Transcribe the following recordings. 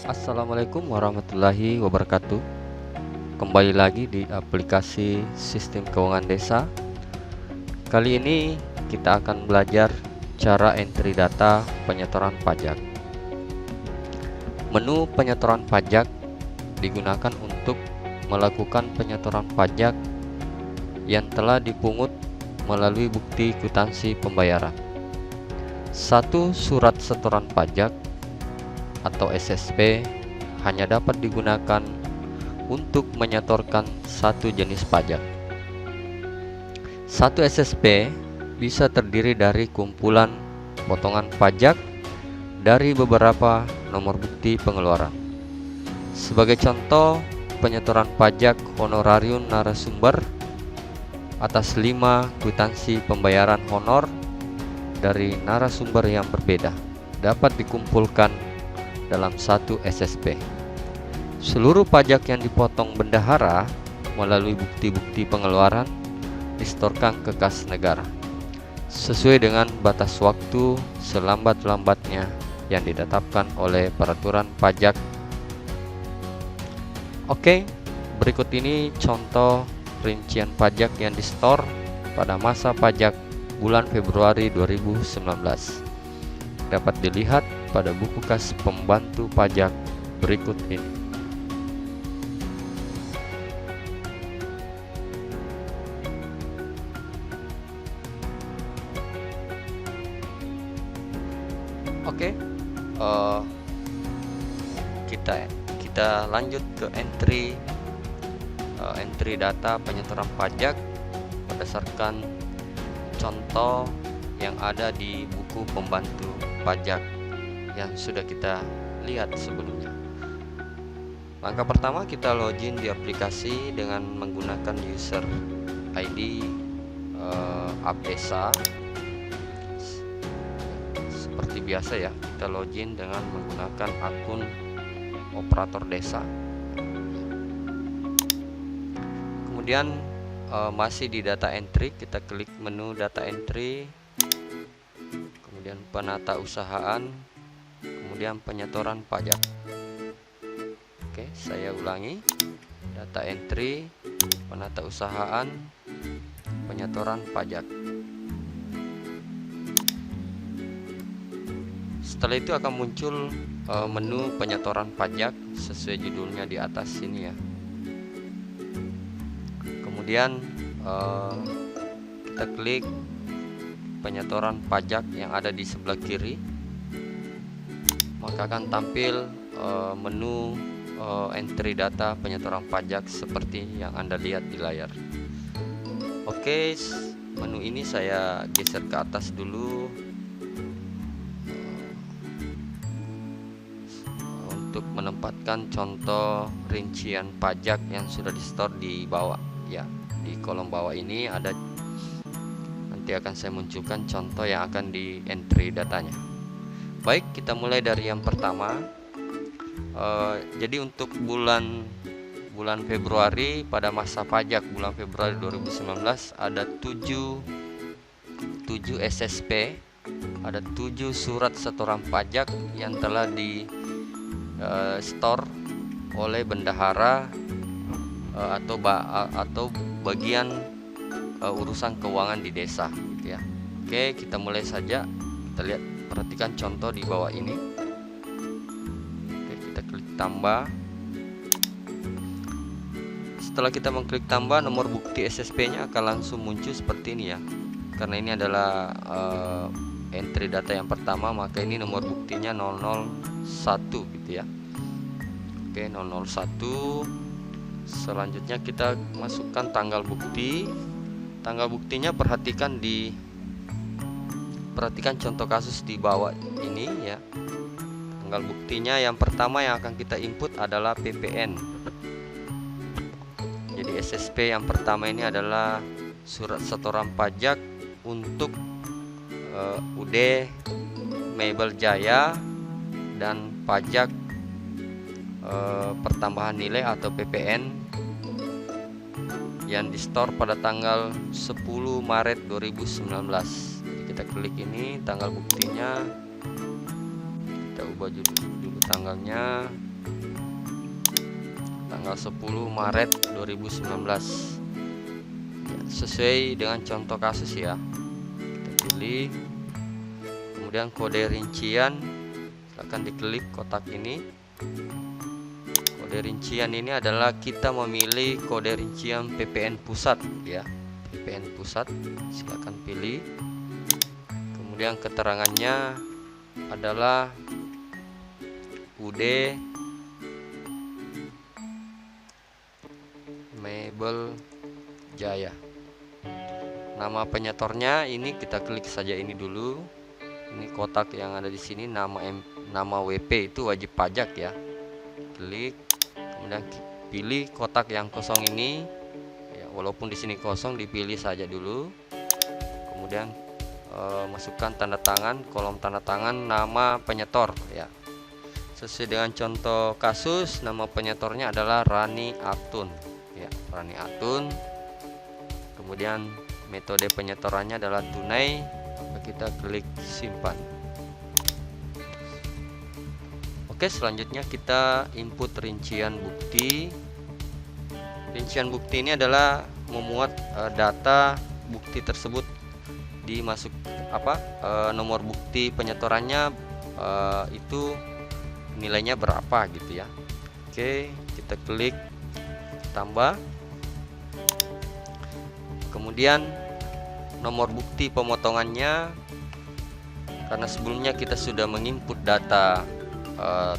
Assalamualaikum warahmatullahi wabarakatuh. Kembali lagi di aplikasi Sistem Keuangan Desa. Kali ini kita akan belajar cara entry data penyetoran pajak. Menu penyetoran pajak digunakan untuk melakukan penyetoran pajak yang telah dipungut melalui bukti kwitansi pembayaran. Satu surat setoran pajak atau SSP hanya dapat digunakan untuk menyetorkan satu jenis pajak. Satu SSP bisa terdiri dari kumpulan potongan pajak dari beberapa nomor bukti pengeluaran. Sebagai contoh, penyetoran pajak honorarium narasumber atas 5 kwitansi pembayaran honor dari narasumber yang berbeda dapat dikumpulkan dalam satu SSP. Seluruh pajak yang dipotong bendahara melalui bukti-bukti pengeluaran disetorkan ke kas negara sesuai dengan batas waktu selambat-lambatnya yang ditetapkan oleh peraturan pajak. Oke, berikut ini contoh rincian pajak yang disetor pada masa pajak bulan Februari 2019. Dapat dilihat pada buku kas pembantu pajak berikut ini. Oke, kita lanjut ke entry data penyetoran pajak berdasarkan contoh yang ada di buku pembantu pajak yang sudah kita lihat sebelumnya. Langkah pertama, kita login di aplikasi dengan menggunakan user ID Abdesa. Seperti biasa ya, kita login dengan menggunakan akun operator desa. Kemudian masih di data entry, kita klik menu data entry, kemudian penata usahaan, kemudian penyetoran pajak. Oke, saya ulangi, data entry, penata usahaan, penyetoran pajak. Setelah itu akan muncul menu penyetoran pajak sesuai judulnya di atas sini ya. Kemudian kita klik penyetoran pajak yang ada di sebelah kiri, maka akan tampil menu entry data penyetoran pajak seperti yang Anda lihat di layar. Oke, menu ini saya geser ke atas dulu untuk menempatkan contoh rincian pajak yang sudah di-store di bawah ya. Di kolom bawah ini ada, nanti akan saya munculkan contoh yang akan di entry datanya. Baik, kita mulai dari yang pertama. Jadi untuk bulan Februari, pada masa pajak bulan Februari 2019 ada 7 SSP, ada 7 surat setoran pajak yang telah di store oleh bendahara atau bagian urusan keuangan di desa gitu ya. Oke, kita mulai saja. Kita lihat, perhatikan contoh di bawah ini. Oke, kita klik tambah. Setelah kita mengklik tambah, nomor bukti SSP-nya akan langsung muncul seperti ini ya. Karena ini adalah entry data yang pertama, maka ini nomor buktinya 001 gitu ya. Oke, 001. Selanjutnya kita masukkan tanggal bukti. Tanggal buktinya perhatikan contoh kasus di bawah ini ya. Tanggal buktinya yang pertama yang akan kita input adalah PPN. Jadi SSP yang pertama ini adalah surat setoran pajak untuk UD Mebel Jaya dan pajak pertambahan nilai atau PPN yang di-store pada tanggal 10 Maret 2019. Jadi kita klik ini tanggal buktinya, kita ubah dulu tanggalnya tanggal 10 Maret 2019 ya, sesuai dengan contoh kasus ya. Kita pilih, kemudian kode rincian, silahkan diklik kotak ini. Kode rincian ini adalah kita memilih kode rincian PPN pusat ya, PPN pusat, silahkan pilih. Kemudian keterangannya adalah UD Mebel Jaya. Nama penyetornya ini kita klik saja ini dulu. Ini kotak yang ada di sini, nama WP itu wajib pajak ya. Klik, kemudian pilih kotak yang kosong ini. Ya, walaupun di sini kosong, dipilih saja dulu. Kemudian masukkan tanda tangan, kolom tanda tangan nama penyetor ya. Sesuai dengan contoh kasus, nama penyetornya adalah Rani Atun ya, Rani Atun. Kemudian metode penyetorannya adalah tunai, maka kita klik simpan. Oke, selanjutnya kita input rincian bukti. Rincian bukti ini adalah memuat data bukti tersebut dimasuk nomor bukti penyetorannya itu nilainya berapa gitu ya. Oke, kita klik tambah. Kemudian nomor bukti pemotongannya, karena sebelumnya kita sudah menginput data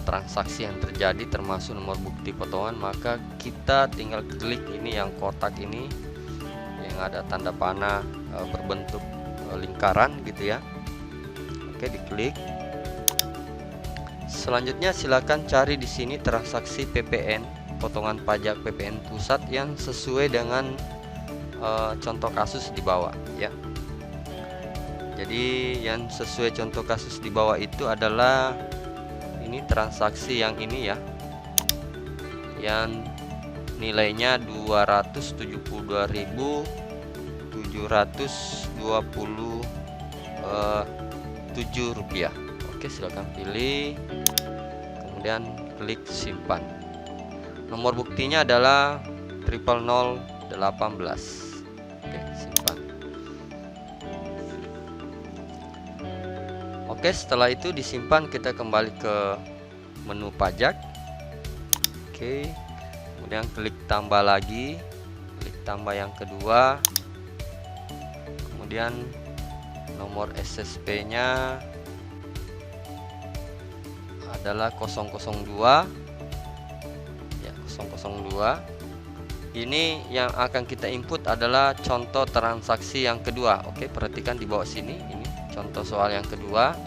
transaksi yang terjadi termasuk nomor bukti potongan, maka kita tinggal klik ini yang kotak ini yang ada tanda panah berbentuk lingkaran gitu ya. Oke, diklik. Selanjutnya silakan cari di sini transaksi PPN, potongan pajak PPN pusat yang sesuai dengan contoh kasus di bawah ya. Jadi yang sesuai contoh kasus di bawah itu adalah ini transaksi yang ini ya, yang nilainya 272.727 rupiah. Oke, silakan pilih, kemudian klik simpan. Nomor buktinya adalah 00018. Oke, simpan. Oke, setelah itu disimpan, kita kembali ke menu pajak. Oke, kemudian klik tambah lagi, klik tambah yang kedua. Kemudian nomor SSP nya adalah 002 ya, 002. Ini yang akan kita input adalah contoh transaksi yang kedua. Oke, perhatikan di bawah sini, ini contoh soal yang kedua,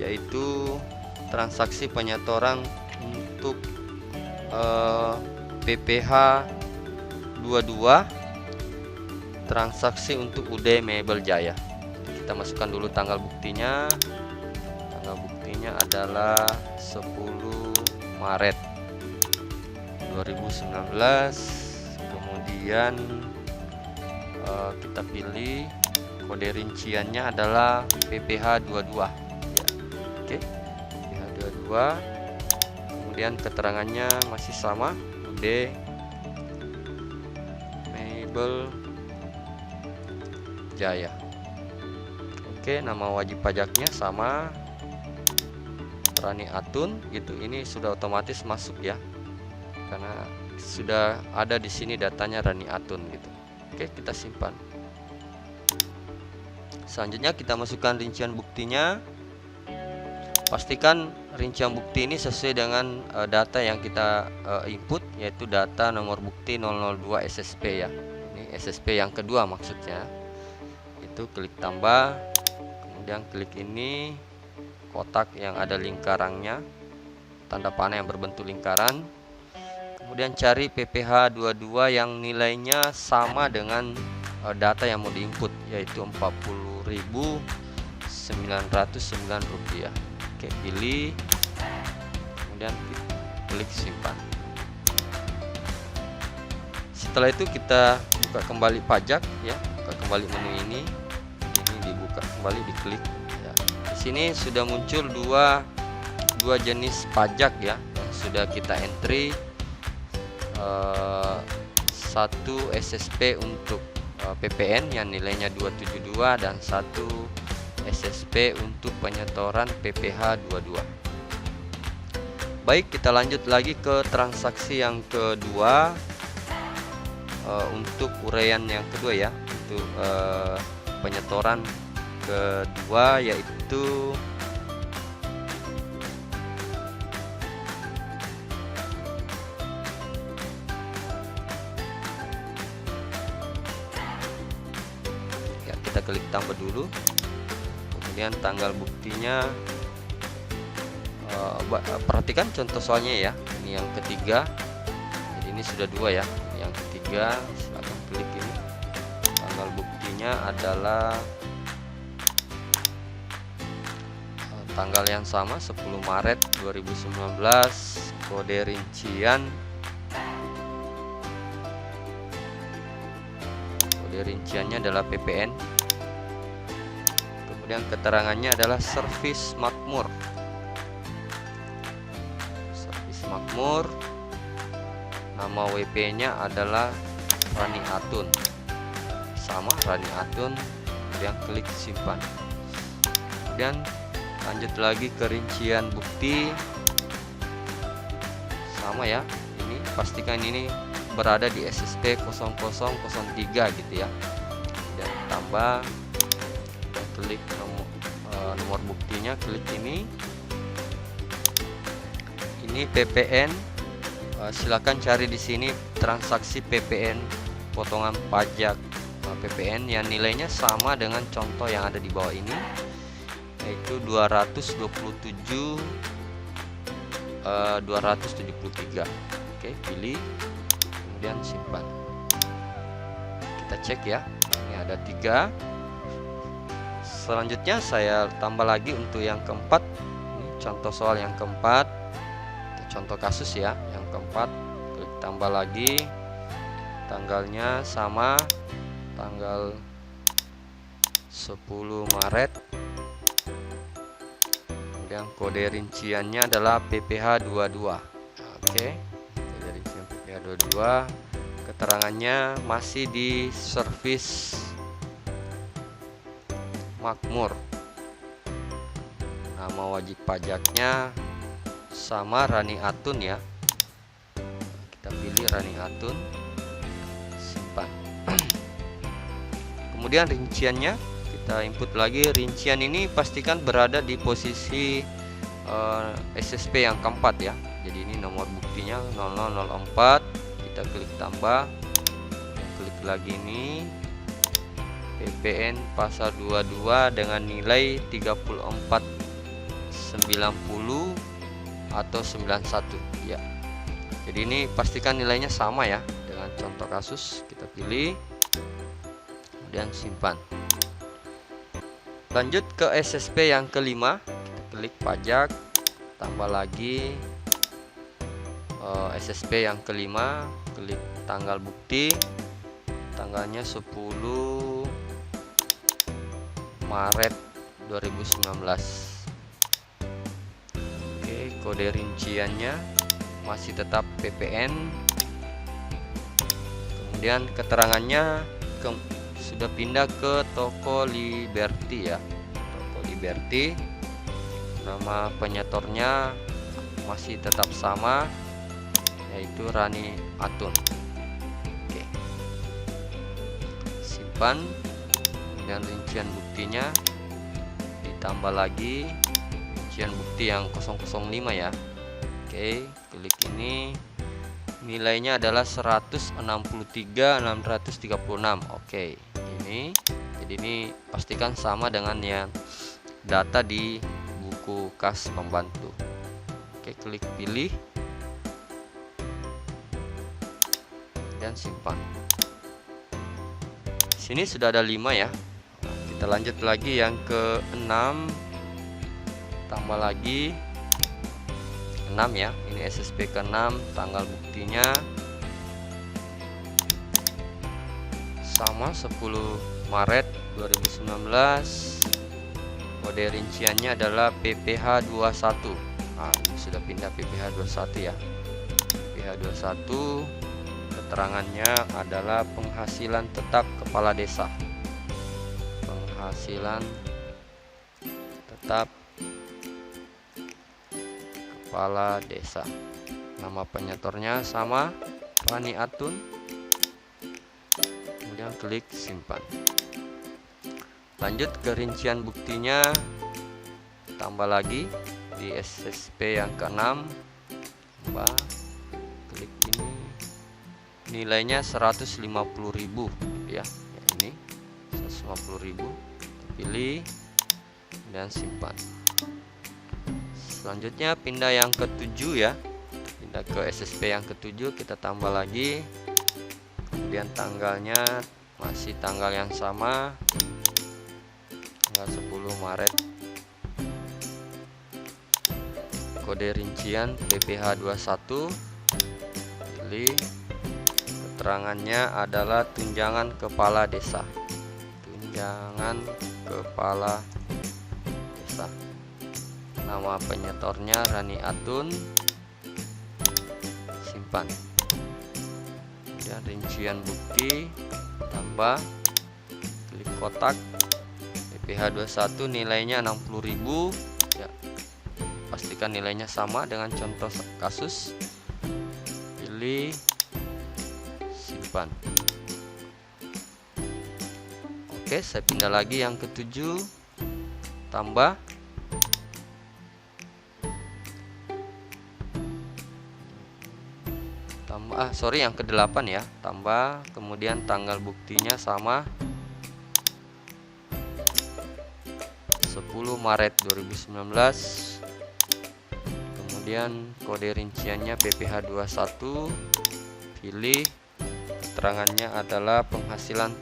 yaitu transaksi penyetoran untuk PPH 22, transaksi untuk UD Mebel Jaya. Kita masukkan dulu tanggal buktinya. Tanggal buktinya adalah 10 Maret 2019. Kemudian kita pilih kode rinciannya adalah PPH 22 ya. Oke, PPH 22. Kemudian keterangannya masih sama, UD Mebel Jaya. Oke, nama wajib pajaknya sama, Rani Atun gitu. Ini sudah otomatis masuk ya, karena sudah ada di sini datanya Rani Atun gitu. Oke, kita simpan. Selanjutnya kita masukkan rincian buktinya. Pastikan rincian bukti ini sesuai dengan data yang kita input, yaitu data nomor bukti 002 SSP ya. Ini SSP yang kedua maksudnya. Itu klik tambah, kemudian klik ini kotak yang ada lingkarannya, tanda panah yang berbentuk lingkaran. Kemudian cari PPH 22 yang nilainya sama dengan data yang mau diinput, yaitu 40.909 rupiah. Oke, pilih, kemudian klik simpan. Setelah itu kita buka kembali pajak ya, buka kembali menu ini dibuka kembali, diklik ya. Di sini sudah muncul dua jenis pajak ya, yang sudah kita entry. satu SSP untuk PPN yang nilainya 272 dan satu SSP untuk penyetoran PPH 22. Baik, kita lanjut lagi ke transaksi yang kedua. Untuk uraian yang kedua ya, untuk penyetoran kedua, yaitu ya, kita klik tambah dulu, kemudian tanggal buktinya. Perhatikan contoh soalnya ya, ini yang ketiga, jadi ini sudah dua ya. Yang ketiga, silakan klik ini, tanggal buktinya adalah tanggal yang sama, 10 Maret 2019. Kode rinciannya adalah PPN. Kemudian keterangannya adalah servis makmur. Nama WP-nya adalah Rani Atun, sama Rani Atun. Kemudian klik simpan. Kemudian lanjut lagi ke rincian bukti, sama ya, ini pastikan ini berada di SSP 0003 gitu ya. Dan tambah, dan klik nomor buktinya, klik ini PPN. Silakan cari di sini transaksi PPN, potongan pajak PPN yang nilainya sama dengan contoh yang ada di bawah ini, yaitu 273. Oke, pilih, kemudian simpan. Kita cek ya, ini ada 3. Selanjutnya saya tambah lagi untuk yang keempat. Ini contoh soal yang keempat, contoh kasus ya, yang keempat. Klik tambah lagi, tanggalnya sama, tanggal 10 Maret. Kemudian kode rinciannya adalah PPH 22. Oke, kode rincian PPH 22. Keterangannya masih di servis makmur. Nama wajib pajaknya sama Rani Atun ya. Kita pilih Rani Atun, simpan. Kemudian rinciannya kita input lagi. Rincian ini pastikan berada di posisi SSP yang keempat ya. Jadi ini nomor buktinya 0004. Kita klik tambah, klik lagi ini PPN pasal 22 dengan nilai 3490 atau 91 ya. Jadi ini pastikan nilainya sama ya dengan contoh kasus. Kita pilih, kemudian simpan. Lanjut ke SSP yang kelima, kita klik pajak, tambah lagi SSP yang kelima, klik tanggal bukti, tanggalnya 10 Maret 2019. Kode rinciannya masih tetap PPN. Kemudian keterangannya sudah pindah ke toko Liberty ya, toko Liberty. Nama penyetornya masih tetap sama, yaitu Rani Atun. Oke, simpan. Kemudian rincian buktinya ditambah lagi, bukti yang 005 ya. Oke, klik ini, nilainya adalah 163.636. Oke, ini jadi ini pastikan sama dengan yang data di buku kas pembantu. Oke, klik pilih dan simpan. Sini sudah ada 5 ya. Kita lanjut lagi yang ke-6, tambah lagi 6 ya. Ini SSP ke-6, tanggal buktinya sama 10 Maret 2019. Kode rinciannya adalah PPH 21. Nah, ini sudah pindah PPH 21 ya. PPH 21. keterangannya adalah penghasilan tetap kepala desa. Penghasilan tetap kepala desa. Nama penyetornya sama, Rani Atun. Kemudian klik simpan. Lanjut ke rincian buktinya, tambah lagi di SSP yang ke-6, tambah, klik ini, nilainya 150.000 ya, ini 150.000, pilih dan simpan. Selanjutnya pindah yang ke-7 ya, pindah ke SSP yang ke-7, kita tambah lagi, kemudian tanggalnya masih tanggal yang sama, tanggal 10 Maret. Kode rincian PPH 21, pilih, keterangannya adalah tunjangan kepala desa. Tunjangan kepala desa. Nama penyetornya Rani Atun, simpan. Kemudian rincian bukti, tambah, klik kotak. PPH 21 nilainya 60.000 ya, pastikan nilainya sama dengan contoh kasus, pilih, simpan. Oke, saya pindah lagi yang ke-7, tambah, yang ke-8 ya, tambah, kemudian tanggal buktinya sama, 10 Maret 2019. Kemudian kode rinciannya PPH 21, pilih, keterangannya adalah penghasilan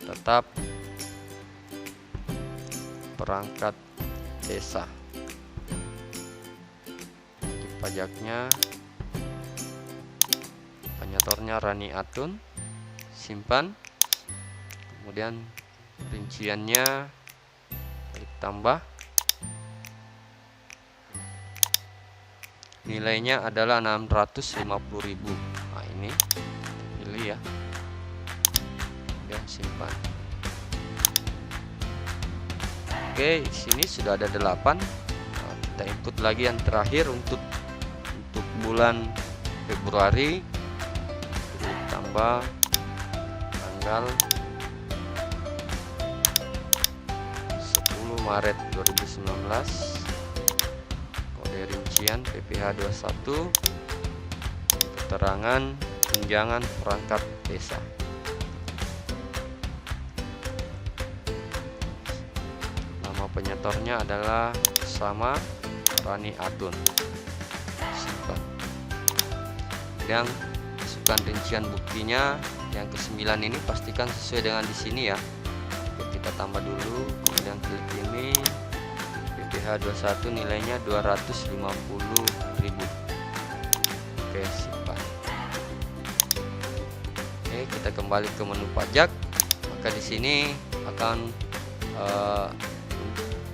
tetap perangkat desa. Pajaknya, penyetornya Rani Atun, simpan. Kemudian rinciannya, klik tambah, nilainya adalah 650.000. Nah, ini pilih ya, dan simpan. Oke, di sini sudah ada 8. Nah, kita input lagi yang terakhir untuk bulan Februari, klik tambah, tanggal 10 Maret 2019, kode rincian PPH 21, keterangan tunjangan perangkat desa. Nama penyetornya adalah sama, Rani Atun, simpan. Yang masukkan rincian buktinya yang ke-9 ini, pastikan sesuai dengan di sini ya. Oke, kita tambah dulu, kemudian klik ini, PPH 21 nilainya 250.000. Oke, simpan. Oke, kita kembali ke menu pajak. Maka di sini akan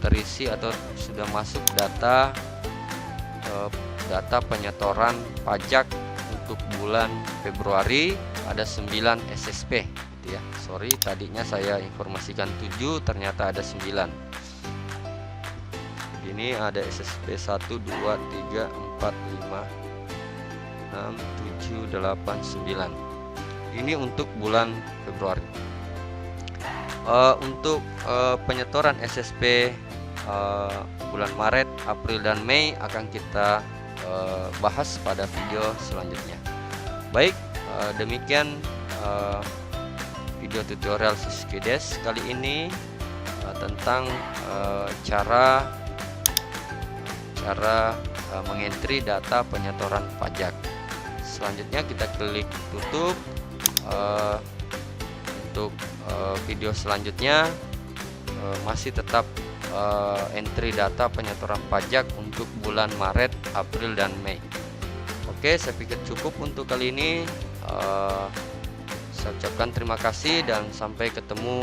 terisi atau sudah masuk data penyetoran pajak untuk bulan Februari. Ada 9 SSP gitu ya. Sorry, tadinya saya informasikan 7, ternyata ada 9. Ini ada SSP 1, 2, 3, 4, 5, 6, 7, 8, 9. Ini untuk bulan Februari. Untuk penyetoran SSP bulan Maret, April, dan Mei akan kita bahas pada video selanjutnya. Baik, demikian video tutorial Siskides kali ini tentang cara mengentri data penyetoran pajak. Selanjutnya kita klik tutup. Untuk video selanjutnya masih tetap entry data penyetoran pajak untuk bulan Maret, April, dan Mei. Oke, saya pikir cukup untuk kali ini. Saya ucapkan terima kasih dan sampai ketemu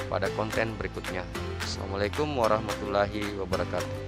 pada konten berikutnya. Assalamualaikum warahmatullahi wabarakatuh.